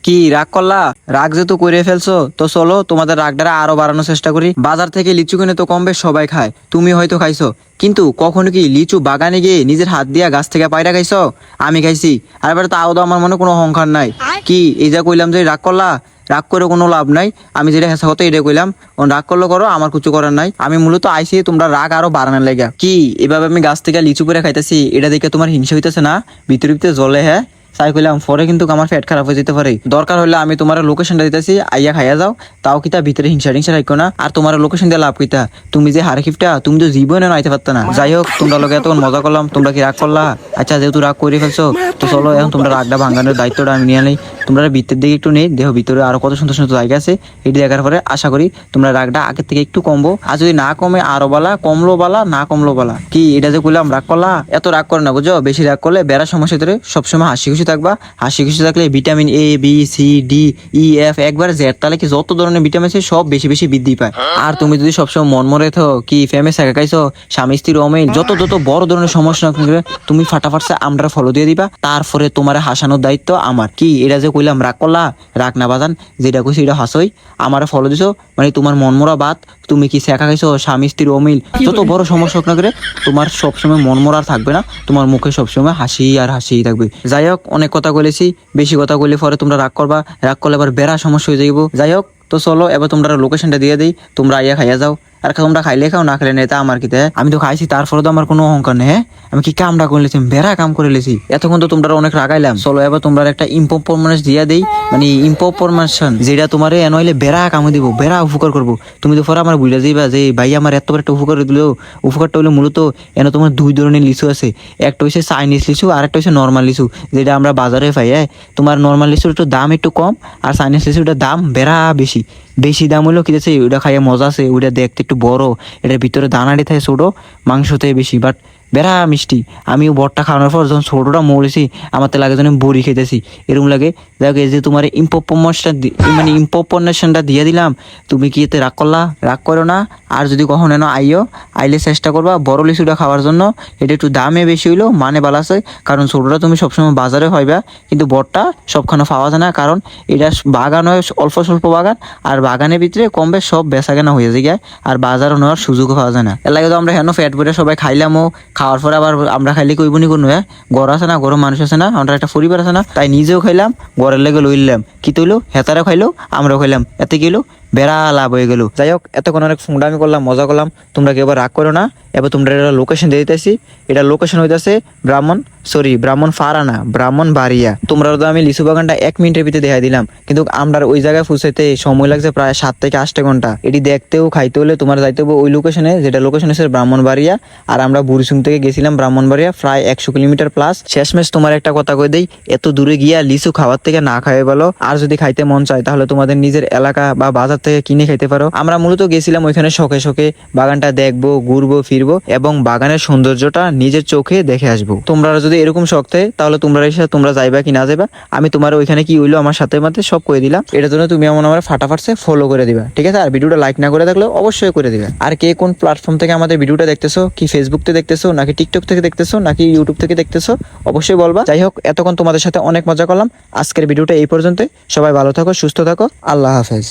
কি রাগ করলা? রাগ যেহেতু করে ফেলছো তো চলো তোমাদের রাগটা আরো বাড়ানোর চেষ্টা করি। বাজার থেকে লিচু কিনে তো কম বেশ সবাই খায়, তুমি হয়তো খাইছো, কিন্তু কখনো কি লিচু বাগানে গিয়ে নিজের হাত দিয়া গাছ থেকে পায়রা খাইছো? আমি খাইছি। আর এবার তাও তো আমার মনে কোনো অহংকার নাই। কি এই যা কইলাম যে রাগ করলা, রাগ করে কোনো লাভ নাই। আমি যেটা হেসা হতো এটা কইলাম, রাগ করলে করো, আমার কিছু করার নাই। আমি মূলত আইসি তোমরা রাগ আরো বাড়ানোর লেগা। কি এভাবে আমি গাছ থেকে লিচু করে খাইতেছি, এটা দেখে তোমার হিংসা হইতেছে না? ভিতরে ভিতরে জ্বলে হ্যাঁ? তাই কইলাম পরে কিন্তু আমার পেট খারাপ হয়ে যেতে পারে। দরকার হলে আমি তোমার লোকেশনটা দিতেছি, আইয়া খাইয়া যাও। তাও কিতা ভিতরে হিংসা টিংসা রাখো না। আর তোমার লোকেশন দিয়ে লাভ কিতা? তুমি যে হারকিফটা তুমি তো জীবনে আইতে পারত না। যাই হোক, তোমরা লোকে এতক্ষণ মজা করলাম, তোমরা কি রাগ করলা? আচ্ছা যেহেতু রাগ করে ফেলছো তো চলো এখন তোমরা রাগটা ভাঙানোর দায়িত্বটা আমি নিয়ে নেই। তোমরা ভিতরের দিকে একটু নেই, দেহ ভিতরে আরো কত সুন্দর সুন্দর জায়গা আছে। এটি দেখার পরে আশা করি তোমরা রাগটা আগের থেকে একটু কমবো। আর যদি না কমে আরো বালা, কমলো বালা, না কমলো বালা। কি এটা যে কইলাম রাগ করলা? এত রাগ করে না বুঝো। বেশি রাগ করলে বেড়া সমস্যা ধরে। সবসময় হাসি খুশি থাকবা। হাসি খুশি থাকলে vitamin A B C D E F একবার জেড, তাহলে কি যত ধরনের ভিটামিন আছে সব বেশি বেশি বৃদ্ধি পায়। আর তুমি যদি সবসময় মন মরে থাকো, কি ফেমাস একা খাইছো, স্বামী স্ত্রীর অমিল, যত যত বড় ধরনের সমস্যা তুমি ফাটাফাট আমরা ফলো দিয়ে দিবা। তারপরে তোমার হাসানোর দায়িত্ব আমার। কি এটা যে কইলাম রাগ করলা? রাগ না বাজান, যেটা কইছি এটা হাসোই। আমার ফলো দিছো মানে তোমার মন মরা বাত। তুমি কি শেখা খাইছো, স্বামী স্ত্রীর অমিল, যত বড় সমস্যা হোক না করে তোমার সবসময় মন মরা থাকবে না। তোমার মুখে সবসময় হাসি আর হাসি থাকবে। যাই হোক, অনেক কথা বলেছি, বেশি কথা কইলে পরে তোমরা রাগ করবা। রাগ করলে আবার বেড়া সমস্যা হয়ে যাইব। যাই হোক, তো চলো এবার তোমরা লোকেশনটা দিয়ে দিই, তোমরা আইয়া খাইয়া যাও। আর তোমরা খাইলে খাও, না খেলে নেই, তা আমার কিতে? আমি তো খাইছি, তারপরে তো আমার কোনো অহংকার নেই। আমি কি কামটা করে লেছি? বেড়া কাম করে লেছি। এতক্ষণ তো তোমরা অনেক রাগাইলাম। চলো এবার তোমরা একটা ইম্পরফরমেন্স দিয়ে দেই, মানে ইম্পরফরমেশন, যেটা তোমার নইলে বেড়া কামে দিব, বেড়া উপকার করবো। তুমি তো পরে আমার বুঝলে যাইবা যে ভাই আমার এত বড় একটা উপকার দিল। উপকারটা হলো মূলত এনে তোমার দুই ধরনের লিচু আছে। একটা হচ্ছে চাইনিজ লিচু আর একটা হচ্ছে নর্মাল লিচু, যেটা আমরা বাজারে পাই। তোমার নর্মাল লিচুর একটু দাম একটু কম, আর চাইনিজ লিচুটার দাম বেড়া বেশি। বেশি দাম হলো কি আছে, ওটা খাইয়া মজা আছে, ওটা দেখতে একটু বড়, এটার ভিতরে দানাটি থাকে ছোট, মাংস থেকে বেশি, বাট বেড়া মিষ্টি। আমিও বড়টা খাওয়ানোর পর যখন ছোটটা মরেছি, আমার তো লাগে যেন বড়ি খেতেছি, এরকম লাগে। দেখো এই যে তোমার ইম্পরফরমেশনটা দিয়ে দিলাম, তুমি কি এতে রাগ করলা? রাগ করো না। আর যদি কখনো আইলে চেষ্টা করবা বড় লিচুটা খাওয়ার জন্য। এটা একটু দামে বেশি হইলো, মানে বালাছে, কারণ ছোটটা তুমি সবসময় বাজারে হইবা, কিন্তু বড়টা সবখানে পাওয়া যায় না, কারণ এটা বাগান হয় অল্প স্বল্প বাগান, আর বাগানের ভিতরে কম বেশ সব বেচা কেনা হয়ে যায়, আর বাজারও নেওয়ার সুযোগও পাওয়া যায় না। এর লাগে তো আমরা হেন ফ্যাট ভরে সবাই খাইলামও। খাওয়ার পরে আবার আমরা খাইলে কইবনি কোনো ঘর আছে না, ঘর মানুষ আছে না, আমরা একটা পরিবার আছে না, তাই নিজেও খাইলাম, ঘরের লেগে লইলাম। কি তৈলো হেতারাও খাইলো, আমরাও খাইলাম, এতে গেলো বেড়া লাভ হয়ে গেল। যাই হোক, এতক্ষণ অনেক ফুংডামি করলাম, মজা করলাম, তোমরা কেউ রাগ করো না। এবার তোমরা এটা লোকেশন দিয়ে দিতেছি। এটা লোকেশন হইতেছে ব্রাহ্মণ ফারানা, ব্রাহ্মণ বাড়িয়া। তোমরা তো আমি লিচু বাগানটা 1 মিনিটের ভিতরে দেখাই দিলাম, কিন্তু আমরা ওই জায়গায় পৌঁছাইতে সময় লাগছে প্রায় 7 থেকে 8 ঘন্টা। এটি দেখতেও খাইতে হলে তোমার যাইতে হবে ওই লোকেশনে, যেটা লোকেশন হচ্ছে ব্রাহ্মণবাড়িয়া। আর আমরা বুড়িচুং থেকে গেছিলাম ব্রাহ্মণবাড়িয়া, প্রায় 100 কিলোমিটার প্লাস। শেষমেশ তোমার একটা কথা কই দেই, এত দূরে গিয়া লিচু খাওয়ার থেকে না খাওয়াই ভালো। আর যদি খাইতে মন চায় তাহলে তোমাদের নিজের এলাকা বা বাজার থেকে কিনে খাইতে পারো। আমরা মূলত গেছিলাম ওইখানে শখে শখে বাগানটা দেখবো, ঘুরবো ফিরবো, এবং বাগানের সৌন্দর্যটা নিজের চোখে দেখে আসবো। তোমরা যদি এরকম শখ থাকে তাহলে তোমরা যাইবা কি না যাইবা, আমি তোমার ওইখানে কি হইলো আমার সাথে মাত্র সব করে দিলাম। এটার জন্য তুমি আমার ফাটাফাটসে ফলো করে দিবা, ঠিক আছে? আর ভিডিওটা লাইক না করে থাকলে অবশ্যই করে দিবা। আর কে কোন প্ল্যাটফর্ম থেকে আমাদের ভিডিওটা দেখতেছো, কি ফেসবুক থেকে দেখতেছো, নাকি টিকটক থেকে দেখতেছো, নাকি ইউটিউব থেকে দেখতেছো, অবশ্যই বলবা। যাই হোক, এতক্ষণ তোমাদের সাথে অনেক মজা করলাম। আজকের ভিডিওটা এই পর্যন্ত। সবাই ভালো থাকো, সুস্থ থাকো, আল্লাহ হাফেজ।